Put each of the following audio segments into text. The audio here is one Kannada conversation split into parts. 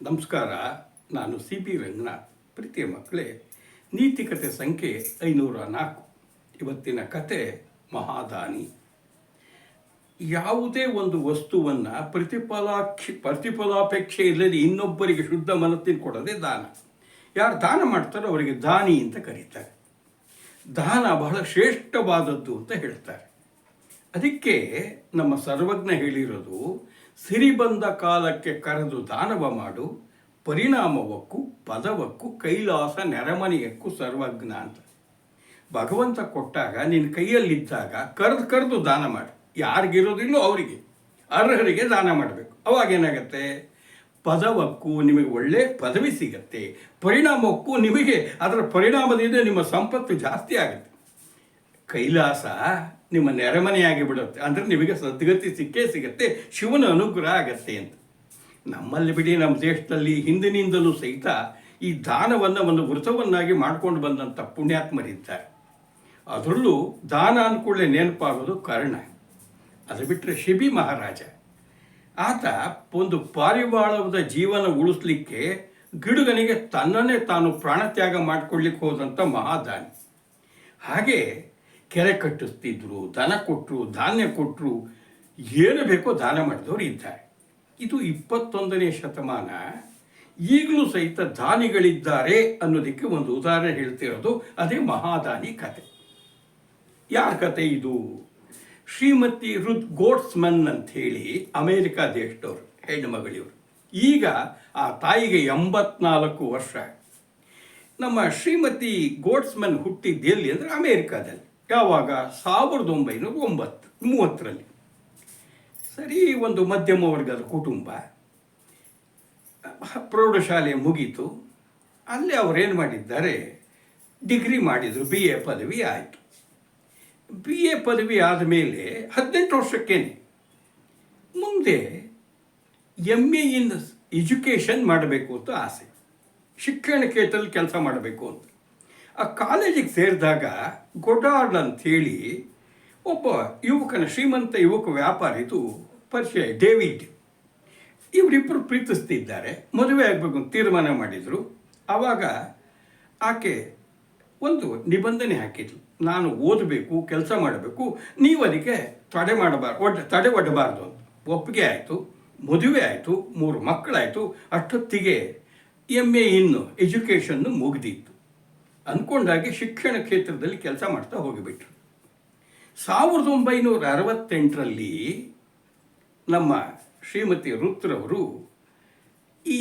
ನಮಸ್ಕಾರ. ನಾನು CB ರಂಗನಾಥ್. ಪ್ರೀತಿಯ ಮಕ್ಕಳೇ, ನೀತಿಕತೆ ಸಂಖ್ಯೆ 504. ಇವತ್ತಿನ ಕತೆ ಮಹಾದಾನಿ. ಯಾವುದೇ ಒಂದು ವಸ್ತುವನ್ನು ಪ್ರತಿಫಲಾಪೇಕ್ಷೆ ಇಲ್ಲದೆ ಇನ್ನೊಬ್ಬರಿಗೆ ಶುದ್ಧ ಮನಸ್ಸಿನ ಕೊಡೋದೇ ದಾನ. ಯಾರು ದಾನ ಮಾಡ್ತಾರೋ ಅವರಿಗೆ ದಾನಿ ಅಂತ ಕರೀತಾರೆ. ದಾನ ಬಹಳ ಶ್ರೇಷ್ಠವಾದದ್ದು ಅಂತ ಹೇಳ್ತಾರೆ. ಅದಕ್ಕೆ ನಮ್ಮ ಸರ್ವಜ್ಞ ಹೇಳಿರೋದು, ಸಿರಿ ಬಂದ ಕಾಲಕ್ಕೆ ಕರೆದು ದಾನವ ಮಾಡು, ಪರಿಣಾಮವಕ್ಕೂ ಪದವಕ್ಕೂ ಕೈಲಾಸ ನೆರಮನೆಯಕ್ಕೂ ಸರ್ವಜ್ಞ ಅಂತ. ಭಗವಂತ ಕೊಟ್ಟಾಗ ನಿನ್ನ ಕೈಯಲ್ಲಿದ್ದಾಗ ಕರೆದು ದಾನ ಮಾಡು. ಯಾರಿಗಿರೋದಿಲ್ಲೋ ಅವರಿಗೆ, ಅರ್ಹರಿಗೆ ದಾನ ಮಾಡಬೇಕು. ಅವಾಗೇನಾಗತ್ತೆ? ಪದವಕ್ಕೂ ನಿಮಗೆ ಒಳ್ಳೆ ಪದವಿ ಸಿಗತ್ತೆ, ಪರಿಣಾಮಕ್ಕೂ ನಿಮಗೆ ಅದರ ಪರಿಣಾಮದಿಂದ ನಿಮ್ಮ ಸಂಪತ್ತು ಜಾಸ್ತಿ ಆಗುತ್ತೆ. ಕೈಲಾಸ ನಿಮ್ಮ ನೆರಮನೆಯಾಗಿ ಬಿಡುತ್ತೆ, ಅಂದರೆ ನಿಮಗೆ ಸದ್ಗತಿ ಸಿಗತ್ತೆ, ಶಿವನ ಅನುಗ್ರಹ ಆಗತ್ತೆ ಅಂತ. ನಮ್ಮಲ್ಲಿ ಬಿಡಿ, ನಮ್ಮ ದೇಶದಲ್ಲಿ ಹಿಂದಿನಿಂದಲೂ ಸಹಿತ ಈ ದಾನವನ್ನು ಒಂದು ವೃತವನ್ನಾಗಿ ಮಾಡ್ಕೊಂಡು ಬಂದಂಥ ಪುಣ್ಯಾತ್ಮರಿದ್ದಾರೆ. ಅದರಲ್ಲೂ ದಾನ ಅಂದ್ಕೂಡಲೇ ನೆನಪಾಗೋದು ಕರ್ಣ. ಅದು ಬಿಟ್ಟರೆ ಶಿಬಿ ಮಹಾರಾಜ. ಆತ ಒಂದು ಪಾರಿವಾಳದ ಜೀವನ ಉಳಿಸ್ಲಿಕ್ಕೆ ಗಿಡುಗನಿಗೆ ತನ್ನನ್ನೇ ತಾನು ಪ್ರಾಣತ್ಯಾಗ ಮಾಡಿಕೊಳ್ಳಿಕ್ಕೆ ಹೋದಂಥ ಮಹಾದಾನಿ. ಹಾಗೆ ಕೆರೆ ಕಟ್ಟಿಸ್ತಿದ್ರು, ದನ ಕೊಟ್ಟರು, ಧಾನ್ಯ ಕೊಟ್ಟರು, ಏನು ಬೇಕೋ ದಾನ ಮಾಡಿದವರು ಇದ್ದಾರೆ. ಇದು 21ನೇ ಶತಮಾನ. ಈಗಲೂ ಸಹಿತ ದಾನಿಗಳಿದ್ದಾರೆ ಅನ್ನೋದಕ್ಕೆ ಒಂದು ಉದಾಹರಣೆ ಹೇಳ್ತಿರೋದು ಅದೇ ಮಹಾದಾನಿ ಕತೆ. ಯಾರ ಕತೆ ಇದು? ಶ್ರೀಮತಿ ರುತ್ ಗೋಟ್ಸ್ಮನ್ ಅಂತ ಹೇಳಿ ಅಮೇರಿಕಾ ದೇಶದವರು, ಹೆಣ್ಣು ಮಗಳಿವರು. ಈಗ ಆ ತಾಯಿಗೆ 84 ವರ್ಷ. ನಮ್ಮ ಶ್ರೀಮತಿ ಗೋಟ್ಸ್ಮನ್ ಹುಟ್ಟಿದ್ದು ಎಲ್ಲಿ ಅಂದರೆ ಅಮೇರಿಕಾದಲ್ಲಿ. ಯಾವಾಗ? 1930ರಲ್ಲಿ. ಸರಿ, ಒಂದು ಮಧ್ಯಮ ವರ್ಗದ ಕುಟುಂಬ. ಪ್ರೌಢಶಾಲೆ ಮುಗೀತು. ಅಲ್ಲೇ ಅವರೇನು ಮಾಡಿದ್ದಾರೆ, ಡಿಗ್ರಿ ಮಾಡಿದರು, BA ಪದವಿ ಆಯಿತು. BA ಪದವಿ ಆದಮೇಲೆ 18 ವರ್ಷಕ್ಕೇನೆ ಮುಂದೆ MA ಇನ್ ಎಜುಕೇಷನ್ ಮಾಡಬೇಕು ಅಂತ ಆಸೆ. ಶಿಕ್ಷಣ ಕ್ಷೇತ್ರದಲ್ಲಿ ಕೆಲಸ ಮಾಡಬೇಕು ಅಂತ. ಆ ಕಾಲೇಜಿಗೆ ಸೇರಿದಾಗ ಗೊಡಾರ್ಡ್ ಅಂಥೇಳಿ ಒಬ್ಬ ಶ್ರೀಮಂತ ಯುವಕ ವ್ಯಾಪಾರಿದು ಪರಿಚಯ, ಡೇವಿಡ್. ಇವರಿಬ್ಬರು ಪ್ರೀತಿಸ್ತಿದ್ದಾರೆ, ಮದುವೆ ಆಗಬೇಕು ಅಂತ ತೀರ್ಮಾನ ಮಾಡಿದರು. ಆವಾಗ ಆಕೆ ಒಂದು ನಿಬಂಧನೆ ಹಾಕಿದ್ಲು, ನಾನು ಓದಬೇಕು, ಕೆಲಸ ಮಾಡಬೇಕು, ನೀವು ಅದಕ್ಕೆ ತಡೆ ಒಡ್ಡಬಾರ್ದು ಅಂತ. ಒಪ್ಪಿಗೆ ಆಯಿತು, ಮದುವೆ ಆಯಿತು, 3 ಮಕ್ಕಳಾಯಿತು. ಅಷ್ಟೊತ್ತಿಗೆ MA ಇನ್ ಎಜುಕೇಷನ್ನು ಮುಗಿದಿತ್ತು. ಅಂದ್ಕೊಂಡಾಗೆ ಶಿಕ್ಷಣ ಕ್ಷೇತ್ರದಲ್ಲಿ ಕೆಲಸ ಮಾಡ್ತಾ ಹೋಗಿಬಿಟ್ರು. 1968ರಲ್ಲಿ ನಮ್ಮ ಶ್ರೀಮತಿ ರುತ್ರವರು ಈ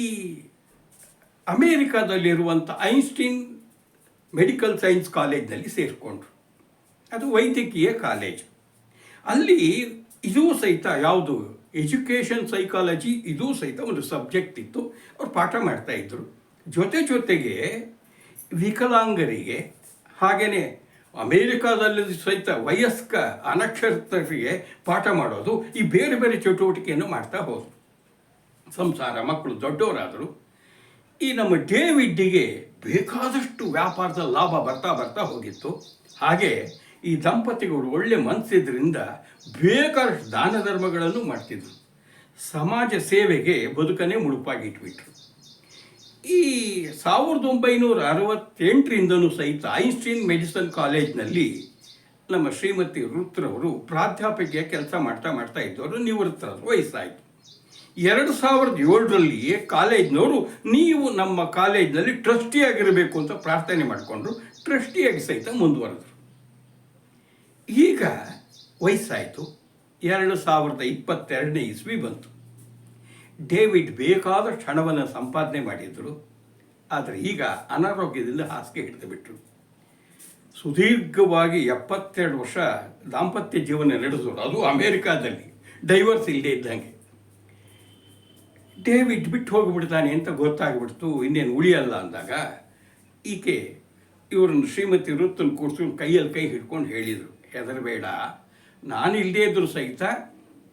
ಅಮೇರಿಕಾದಲ್ಲಿರುವಂಥ ಐನ್ಸ್ಟೀನ್ ಮೆಡಿಕಲ್ ಸೈನ್ಸ್ ಕಾಲೇಜ್ನಲ್ಲಿ ಸೇರಿಕೊಂಡ್ರು. ಅದು ವೈದ್ಯಕೀಯ ಕಾಲೇಜು. ಅಲ್ಲಿ ಇದೂ ಸಹಿತ ಯಾವುದು ಎಜುಕೇಷನ್ ಸೈಕಾಲಜಿ, ಇದೂ ಸಹಿತ ಒಂದು ಸಬ್ಜೆಕ್ಟ್ ಇತ್ತು. ಅವ್ರು ಪಾಠ ಮಾಡ್ತಾಯಿದ್ರು. ಜೊತೆಗೆ ವಿಕಲಾಂಗರಿಗೆ, ಹಾಗೆಯೇ ಅಮೇರಿಕಾದಲ್ಲಿ ಸಹಿತ ವಯಸ್ಕ ಅನಕ್ಷರಸ್ಥರಿಗೆ ಪಾಠ ಮಾಡೋದು, ಈ ಬೇರೆ ಬೇರೆ ಚಟುವಟಿಕೆಯನ್ನು ಮಾಡ್ತಾ ಹೋದರು. ಸಂಸಾರ, ಮಕ್ಕಳು ದೊಡ್ಡವರಾದರು. ಈ ನಮ್ಮ ಡೇವಿಡ್ಡಿಗೆ ಬೇಕಾದಷ್ಟು ವ್ಯಾಪಾರದ ಲಾಭ ಬರ್ತಾ ಹೋಗಿತ್ತು. ಹಾಗೆ ಈ ದಂಪತಿಗಳು ಒಳ್ಳೆ ಮನಸ್ಸಿದ್ರಿಂದ ಬೇಕಾದಷ್ಟು ದಾನ ಧರ್ಮಗಳನ್ನು ಮಾಡ್ತಿದ್ರು. ಸಮಾಜ ಸೇವೆಗೆ ಬದುಕನ್ನೇ ಮುಡುಪಾಗಿಟ್ಬಿಟ್ರು. ಈ 1968ರಿಂದನೂ ಸಹಿತ ಐನ್ಸ್ಟೀನ್ ಮೆಡಿಸಿನ್ ಕಾಲೇಜ್ನಲ್ಲಿ ನಮ್ಮ ಶ್ರೀಮತಿ ರುತ್ರವರು ಪ್ರಾಧ್ಯಾಪಕಿಯ ಕೆಲಸ ಮಾಡ್ತಾ ಇದ್ದವರು. ನಿವೃತ್ತರಾದರು, ವಯಸ್ಸಾಯಿತು. 2007ರಲ್ಲಿ ಕಾಲೇಜ್ನವರು ನೀವು ನಮ್ಮ ಕಾಲೇಜ್ನಲ್ಲಿ ಟ್ರಸ್ಟಿಯಾಗಿರಬೇಕು ಅಂತ ಪ್ರಾರ್ಥನೆ ಮಾಡಿಕೊಂಡ್ರು. ಟ್ರಸ್ಟಿಯಾಗಿ ಸಹಿತ ಮುಂದುವರೆದರು. ಈಗ ವಯಸ್ಸಾಯಿತು. 2022ನೇ ಇಸ್ವಿ ಬಂತು. ಡೇವಿಡ್ ಬೇಕಾದಷ್ಟು ಹಣವನ್ನು ಸಂಪಾದನೆ ಮಾಡಿದರು. ಆದರೆ ಈಗ ಅನಾರೋಗ್ಯದಿಂದ ಹಾಸಿಗೆ ಹಿಡಿದು ಬಿಟ್ಟರು. ಸುದೀರ್ಘವಾಗಿ 72 ವರ್ಷ ದಾಂಪತ್ಯ ಜೀವನ ನಡೆಸಿದ್ರು, ಅದು ಅಮೇರಿಕಾದಲ್ಲಿ, ಡೈವರ್ಸ್ ಇಲ್ಲದೆ ಇದ್ದಂಗೆ. ಡೇವಿಡ್ ಬಿಟ್ಟು ಹೋಗಿಬಿಡ್ತಾನೆ ಅಂತ ಗೊತ್ತಾಗ್ಬಿಡ್ತು, ಇನ್ನೇನು ಉಳಿಯಲ್ಲ ಅಂದಾಗ ಈಕೆ ಇವ್ರನ್ನ ಶ್ರೀಮತಿ ರುತ್ತನ್ನು ಕೂರಿಸ್ಕೊಂಡು ಕೈಯಲ್ಲಿ ಕೈ ಹಿಡ್ಕೊಂಡು ಹೇಳಿದರು, ಹೆದರಬೇಡ, ನಾನು ಇಲ್ಲದೇ ಇದ್ದರೂ ಸಹಿತ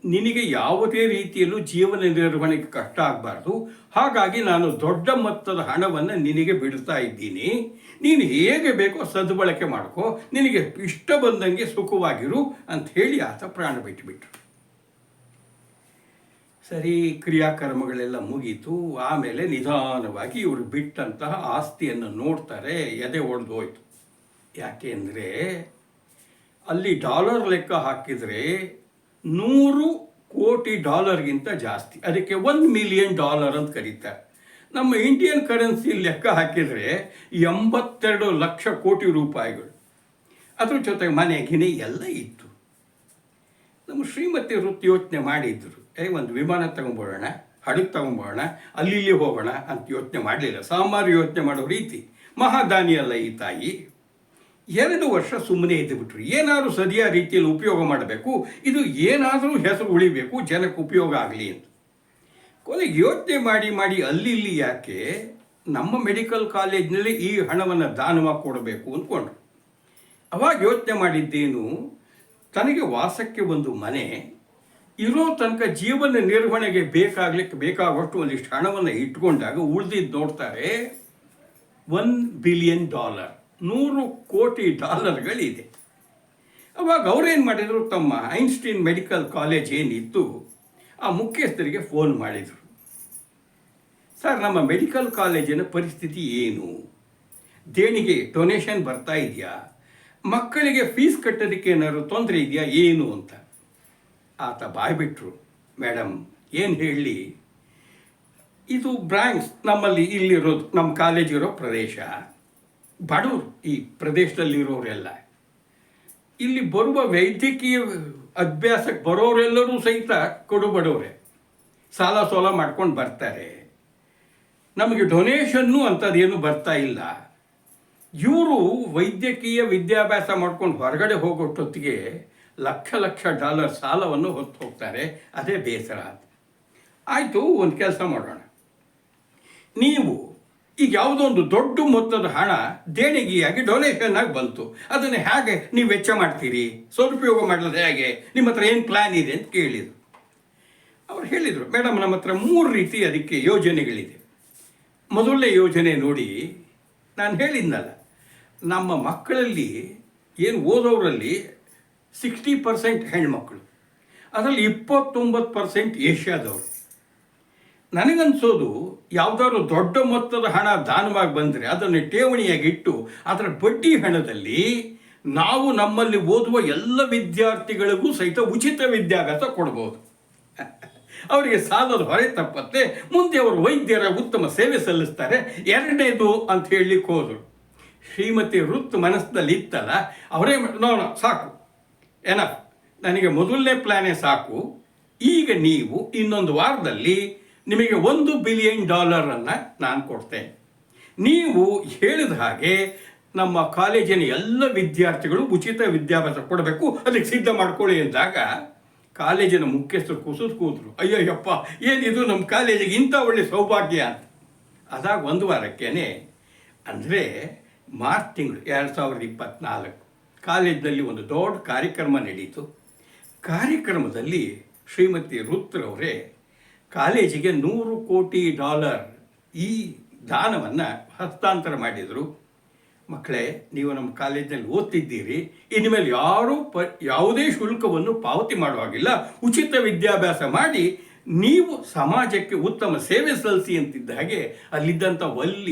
ನಿನಗೆ ಯಾವುದೇ ರೀತಿಯಲ್ಲೂ ಜೀವನ ನಿರ್ವಹಣೆಗೆ ಕಷ್ಟ ಆಗಬಾರ್ದು. ಹಾಗಾಗಿ ನಾನು ದೊಡ್ಡ ಮೊತ್ತದ ಹಣವನ್ನು ನಿನಗೆ ಬಿಡ್ತಾ ಇದ್ದೀನಿ. ನೀನು ಹೇಗೆ ಬೇಕೋ ಸದ್ಬಳಕೆ ಮಾಡ್ಕೋ, ನಿನಗೆ ಇಷ್ಟ ಬಂದಂಗೆ ಸುಖವಾಗಿರು ಅಂತ ಹೇಳಿ ಆತ ಪ್ರಾಣ ಬಿಟ್ಟುಬಿಟ್ರು. ಸರಿ, ಕ್ರಿಯಾಕರ್ಮಗಳೆಲ್ಲ ಮುಗೀತು. ಆಮೇಲೆ ನಿಧಾನವಾಗಿ ಇವರು ಬಿಟ್ಟಂತಹ ಆಸ್ತಿಯನ್ನು ನೋಡ್ತಾರೆ. ಎದೆ ಒಡೆದು ಹೋಯ್ತು. ಯಾಕೆ ಅಂದರೆ ಅಲ್ಲಿ ಡಾಲರ್ ಲೆಕ್ಕ ಹಾಕಿದರೆ 100 ಕೋಟಿ ಡಾಲರ್ಗಿಂತ ಜಾಸ್ತಿ. ಅದಕ್ಕೆ $1 ಮಿಲಿಯನ್ ಅಂತ ಕರೀತಾರೆ. ನಮ್ಮ ಇಂಡಿಯನ್ ಕರೆನ್ಸಿ ಲೆಕ್ಕ ಹಾಕಿದರೆ 82 ಲಕ್ಷ ಕೋಟಿ ರೂಪಾಯಿಗಳು. ಅದ್ರ ಜೊತೆಗೆ ಮನೆ ಗಿನೆ ಎಲ್ಲ ಇತ್ತು. ನಮ್ಮ ಶ್ರೀಮತಿ ವೃತ್ತಿ ಯೋಚನೆ ಮಾಡಿದ್ರು, ಒಂದು ವಿಮಾನ ತಗೊಂಬೋಣ, ಹಡಗು ತಗೊಂಬೋಣ, ಅಲ್ಲಿ ಹೋಗೋಣ ಅಂತ ಯೋಚನೆ ಮಾಡಲಿಲ್ಲ. ಸಾಮಾನ್ಯ ಯೋಚನೆ ಮಾಡೋ ರೀತಿ. ಮಹಾದಾನಿ ಅಲ್ಲ ಈ ತಾಯಿ. 2 ವರ್ಷ ಸುಮ್ಮನೆ ಇದ್ದುಬಿಟ್ರು. ಏನಾದರೂ ಸರಿಯಾದ ರೀತಿಯಲ್ಲಿ ಉಪಯೋಗ ಮಾಡಬೇಕು, ಇದು ಏನಾದರೂ ಹೆಸರು ಉಳಿಬೇಕು, ಜನಕ್ಕೆ ಉಪಯೋಗ ಆಗಲಿ ಅಂತ. ಕೊನೆಗೆ ಯೋಚನೆ ಮಾಡಿ ಮಾಡಿ ಅಲ್ಲಿ ಯಾಕೆ ನಮ್ಮ ಮೆಡಿಕಲ್ ಕಾಲೇಜ್ನಲ್ಲಿ ಈ ಹಣವನ್ನು ದಾನವಾಗಿ ಕೊಡಬೇಕು ಅಂದ್ಕೊಂಡ್ರು. ಅವಾಗ ಯೋಚನೆ ಮಾಡಿದ್ದೇನು, ತನಗೆ ವಾಸಕ್ಕೆ ಒಂದು ಮನೆ, ಇರೋ ತನಕ ಜೀವನ ನಿರ್ವಹಣೆಗೆ ಬೇಕಾಗುವಷ್ಟು ಒಂದಿಷ್ಟು ಹಣವನ್ನು ಇಟ್ಕೊಂಡಾಗ ಉಳಿದಿದ್ದು ನೋಡ್ತಾರೆ $1 ಬಿಲಿಯನ್, 100 ಕೋಟಿ ಡಾಲರ್ಗಳಿದೆ. ಅವಾಗ ಅವರೇನು ಮಾಡಿದರು, ತಮ್ಮ ಐನ್ಸ್ಟೀನ್ ಮೆಡಿಕಲ್ ಕಾಲೇಜ್ ಏನಿತ್ತು ಆ ಮುಖ್ಯಸ್ಥರಿಗೆ ಫೋನ್ ಮಾಡಿದರು. ಸರ್, ನಮ್ಮ ಮೆಡಿಕಲ್ ಕಾಲೇಜಿನ ಪರಿಸ್ಥಿತಿ ಏನು, ದೇಣಿಗೆ ಡೊನೇಷನ್ ಬರ್ತಾ ಇದೆಯಾ, ಮಕ್ಕಳಿಗೆ ಫೀಸ್ ಕಟ್ಟೋದಕ್ಕೆ ಏನಾದ್ರು ತೊಂದರೆ ಇದೆಯಾ ಏನು ಅಂತ. ಆತ ಬಾಯ್ಬಿಟ್ರು, ಮೇಡಮ್ ಏನು ಹೇಳಲಿ, ಇದು ಬ್ರಾಂಕ್ಸ್, ನಮ್ಮಲ್ಲಿ ಇಲ್ಲಿರೋದು ನಮ್ಮ ಕಾಲೇಜ್ ಇರೋ ಪ್ರದೇಶ, ಬಡವರು ಈ ಪ್ರದೇಶದಲ್ಲಿರೋರೆಲ್ಲ, ಇಲ್ಲಿ ಬರುವ ವೈದ್ಯಕೀಯ ಅಭ್ಯಾಸಕ್ಕೆ ಬರೋರೆಲ್ಲರೂ ಸಹಿತ ಬಡವರೇ, ಸಾಲ ಸೋಲ ಮಾಡ್ಕೊಂಡು ಬರ್ತಾರೆ. ನಮಗೆ ಡೊನೇಷನ್ನು ಅಂಥದ್ದೇನು ಬರ್ತಾ ಇಲ್ಲ. ಇವರು ವೈದ್ಯಕೀಯ ವಿದ್ಯಾಭ್ಯಾಸ ಮಾಡ್ಕೊಂಡು ಹೊರಗಡೆ ಹೋಗೋಷ್ಟೊತ್ತಿಗೆ $1,00,000 ಸಾಲವನ್ನು ಹೊತ್ತು ಹೋಗ್ತಾರೆ. ಅದೇ ಬೇಸರ. ಆಯಿತು, ಒಂದು ಕೆಲಸ ಮಾಡೋಣ, ನೀವು ಈಗ ಯಾವುದೋ ಒಂದು ದೊಡ್ಡ ಮೊತ್ತದ ಹಣ ದೇಣಿಗೆಯಾಗಿ ಡೊನೇಷನ್ ಆಗಿ ಬಂತು, ಅದನ್ನು ಹೇಗೆ ನೀವು ವೆಚ್ಚ ಮಾಡ್ತೀರಿ, ಸದುಪಯೋಗ ಮಾಡೋದು ಹೇಗೆ, ನಿಮ್ಮ ಹತ್ರ ಏನು ಪ್ಲ್ಯಾನ್ ಇದೆ ಅಂತ ಕೇಳಿದರು. ಅವ್ರು ಹೇಳಿದರು, ಮೇಡಮ್ ನಮ್ಮ ಹತ್ರ 3 ರೀತಿ ಅದಕ್ಕೆ ಯೋಜನೆಗಳಿದೆ. ಮೊದಲನೇ ಯೋಜನೆ ನೋಡಿ, ನಾನು ಹೇಳಿದ್ನಲ್ಲ, ನಮ್ಮ ಮಕ್ಕಳಲ್ಲಿ ಏನು ಓದೋರಲ್ಲಿ 60% ಹೆಣ್ಮಕ್ಳು, ಅದರಲ್ಲಿ 29% ಏಷ್ಯಾದವರು. ನನಗನ್ಸೋದು ಯಾವುದಾದ್ರು ದೊಡ್ಡ ಮೊತ್ತದ ಹಣ ದಾನವಾಗಿ ಬಂದರೆ ಅದನ್ನು ಠೇವಣಿಯಾಗಿಟ್ಟು ಅದರ ಬಡ್ಡಿ ಹಣದಲ್ಲಿ ನಾವು ನಮ್ಮಲ್ಲಿ ಓದುವ ಎಲ್ಲ ವಿದ್ಯಾರ್ಥಿಗಳಿಗೂ ಸಹಿತ ಉಚಿತ ವಿದ್ಯಾಭ್ಯಾಸ ಕೊಡ್ಬೋದು. ಅವರಿಗೆ ಸಾಲದ ಹೊರೆ ತಪ್ಪತ್ತೆ, ಮುಂದೆ ಅವರು ವೈದ್ಯರ ಉತ್ತಮ ಸೇವೆ ಸಲ್ಲಿಸ್ತಾರೆ. 2ನೇದು ಅಂತ ಹೇಳಲಿಕ್ಕೆ ಹೋದರು. ಶ್ರೀಮತಿ ವೃತ್ ಮನಸ್ಸಿನಲ್ಲಿ ಇತ್ತಲ್ಲ, ಅವರೇ ನೋಡ ಸಾಕು, ಏನಪ್ಪ, ನನಗೆ ಮೊದಲನೇ ಪ್ಲ್ಯಾನೇ ಸಾಕು, ಈಗ ನೀವು ಇನ್ನೊಂದು ವಾರದಲ್ಲಿ ನಿಮಗೆ $1 ಬಿಲಿಯನ್ ನಾನು ಕೊಡ್ತೇನೆ. ನೀವು ಹೇಳಿದ ಹಾಗೆ ನಮ್ಮ ಕಾಲೇಜಿನ ಎಲ್ಲ ವಿದ್ಯಾರ್ಥಿಗಳು ಉಚಿತ ವಿದ್ಯಾಭ್ಯಾಸ ಕೊಡಬೇಕು, ಅದಕ್ಕೆ ಸಿದ್ಧ ಮಾಡ್ಕೊಳ್ಳಿ ಅಂದಾಗ ಕಾಲೇಜಿನ ಮುಖ್ಯಸ್ಥರು ಕುಸಿದು ಕೂತರು. ಅಯ್ಯಯ್ಯಪ್ಪ, ಏನಿದು ನಮ್ಮ ಕಾಲೇಜಿಗೆ ಇಂಥ ಒಳ್ಳೆ ಸೌಭಾಗ್ಯ ಅಂತ. ಅದಾಗ 1 ವಾರಕ್ಕೇನೆ, ಅಂದರೆ ಮಾರ್ಚ್ ತಿಂಗಳು 2024 ಕಾಲೇಜಿನಲ್ಲಿ ಒಂದು ದೊಡ್ಡ ಕಾರ್ಯಕ್ರಮ ನಡೀತು. ಕಾರ್ಯಕ್ರಮದಲ್ಲಿ ಶ್ರೀಮತಿ ರುತ್ರವರೇ ಕಾಲೇಜಿಗೆ $100 ಕೋಟಿ ಈ ದಾನವನ್ನು ಹಸ್ತಾಂತರ ಮಾಡಿದರು. ಮಕ್ಕಳೇ, ನೀವು ನಮ್ಮ ಕಾಲೇಜಿನಲ್ಲಿ ಓದ್ತಿದ್ದೀರಿ, ಇನ್ಮೇಲೆ ಯಾರೂ ಯಾವುದೇ ಶುಲ್ಕವನ್ನು ಪಾವತಿ ಮಾಡುವಾಗಿಲ್ಲ, ಉಚಿತ ವಿದ್ಯಾಭ್ಯಾಸ ಮಾಡಿ ನೀವು ಸಮಾಜಕ್ಕೆ ಉತ್ತಮ ಸೇವೆ ಸಲ್ಲಿಸಿ ಅಂತಿದ್ದ ಹಾಗೆ ಅಲ್ಲಿದ್ದಂಥ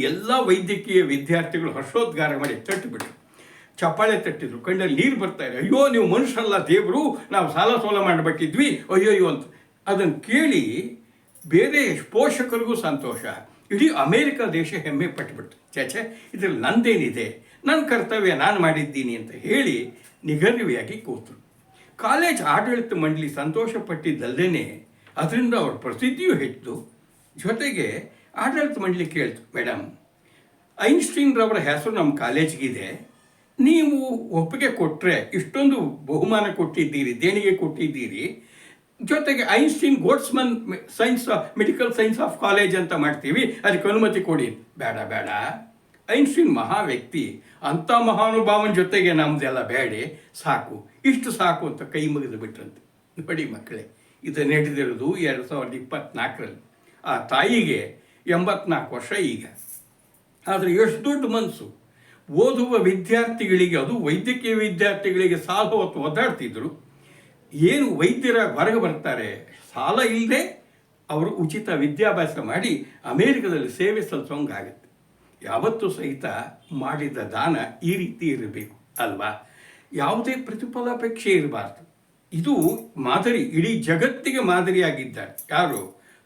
ಎಲ್ಲ ವೈದ್ಯಕೀಯ ವಿದ್ಯಾರ್ಥಿಗಳು ಹರ್ಷೋದ್ಗಾರ ಮಾಡಿ ತಟ್ಟಿಬಿಟ್ರು, ಚಪ್ಪಾಳೆ ತಟ್ಟಿದ್ರು, ಕಣ್ಣಲ್ಲಿ ನೀರು ಬರ್ತಾರೆ. ಅಯ್ಯೋ, ನೀವು ಮನುಷ್ಯರಲ್ಲ ದೇವರು, ನಾವು ಸಾಲ ಸೋಲ ಮಾಡಬೇಕಿದ್ವಿ, ಅಯ್ಯೋಯ್ಯೋ ಅಂತ. ಅದನ್ನು ಕೇಳಿ ಬೇರೆ ಪೋಷಕರಿಗೂ ಸಂತೋಷ, ಇಡೀ ಅಮೇರಿಕಾ ದೇಶ ಹೆಮ್ಮೆ ಪಟ್ಟುಬಿಟ್ಟು, ಚಾಚೆ ಇದರಲ್ಲಿ ನಂದೇನಿದೆ, ನನ್ನ ಕರ್ತವ್ಯ ನಾನು ಮಾಡಿದ್ದೀನಿ ಅಂತ ಹೇಳಿ ನಿಗರ್ವಿಯಾಗಿ ಕೂತರು. ಕಾಲೇಜ್ ಆಡಳಿತ ಮಂಡಳಿ ಸಂತೋಷ ಪಟ್ಟಿದ್ದಲ್ಲದೇ ಅದರಿಂದ ಅವ್ರ ಪ್ರಸಿದ್ಧಿಯೂ ಹೆಚ್ಚು. ಜೊತೆಗೆ ಆಡಳಿತ ಮಂಡಳಿ ಕೇಳ್ತು, ಮೇಡಮ್, ಐನ್ಸ್ಟೀನ್ರವರ ಹೆಸರು ನಮ್ಮ ಕಾಲೇಜಿಗಿದೆ, ನೀವು ಒಪ್ಪಿಗೆ ಕೊಟ್ಟರೆ ಇಷ್ಟೊಂದು ಬಹುಮಾನ ಕೊಟ್ಟಿದ್ದೀರಿ, ದೇಣಿಗೆ ಕೊಟ್ಟಿದ್ದೀರಿ, ಜೊತೆಗೆ Einstein Gottesman medical science of college ಅಂತ ಮಾಡ್ತೀವಿ, ಅದಕ್ಕೆ ಅನುಮತಿ ಕೊಡಿ. ಬೇಡ ಬೇಡ, ಐನ್ಸ್ಟೀನ್ ಮಹಾ ವ್ಯಕ್ತಿ, ಅಂಥ ಮಹಾನುಭಾವನ ಜೊತೆಗೆ ನಮ್ಮದೆಲ್ಲ ಬೇಡ, ಸಾಕು, ಇಷ್ಟು ಸಾಕು ಅಂತ ಕೈ ಮುಗಿದು ಬಿಟ್ರಂತೆ. ನೋಡಿ ಮಕ್ಕಳೇ, ಇದು ನಡೆದಿರೋದು 2024ರಲ್ಲಿ. ಆ ತಾಯಿಗೆ 84 ವರ್ಷ ಈಗ. ಆದರೆ ಎಷ್ಟು ದೊಡ್ಡ ಮನಸ್ಸು, ಓದುವ ವಿದ್ಯಾರ್ಥಿಗಳಿಗೆ, ಅದು ವೈದ್ಯಕೀಯ ವಿದ್ಯಾರ್ಥಿಗಳಿಗೆ ಸಾಲ ಹೊತ್ತು ಒದ್ದಾಡ್ತಿದ್ರು. ಏನು ವೈದ್ಯರ ಹೊರಗೆ ಬರ್ತಾರೆ, ಸಾಲ ಇಲ್ಲದೆ ಅವರು ಉಚಿತ ವಿದ್ಯಾಭ್ಯಾಸ ಮಾಡಿ ಅಮೇರಿಕದಲ್ಲಿ ಸೇವೆ ಸಲ್ಲಿಸೋಂಗಾಗುತ್ತೆ. ಯಾವತ್ತೂ ಸಹಿತ ಮಾಡಿದ ದಾನ ಈ ರೀತಿ ಇರಬೇಕು ಅಲ್ವಾ? ಯಾವುದೇ ಪ್ರತಿಫಲಾಪೇಕ್ಷೆ ಇರಬಾರ್ದು. ಇದು ಮಾದರಿ, ಇಡೀ ಜಗತ್ತಿಗೆ ಮಾದರಿಯಾಗಿದ್ದಾರೆ. ಯಾರು?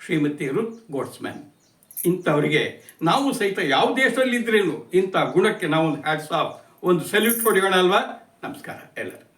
ಶ್ರೀಮತಿ ರುತ್ ಗೋಡ್ಸ್ಮ್ಯಾನ್. ಇಂಥವರಿಗೆ ನಾವು ಸಹಿತ ಯಾವ ದೇಶದಲ್ಲಿದ್ರೇನು ಇಂಥ ಗುಣಕ್ಕೆ ನಾವು ಒಂದು ಹ್ಯಾಟ್ಸ್ ಆಫ್, ಒಂದು ಸಲ್ಯೂಟ್ ಹೊಡೆಯೋಣ ಅಲ್ವಾ? ನಮಸ್ಕಾರ ಎಲ್ಲರೂ.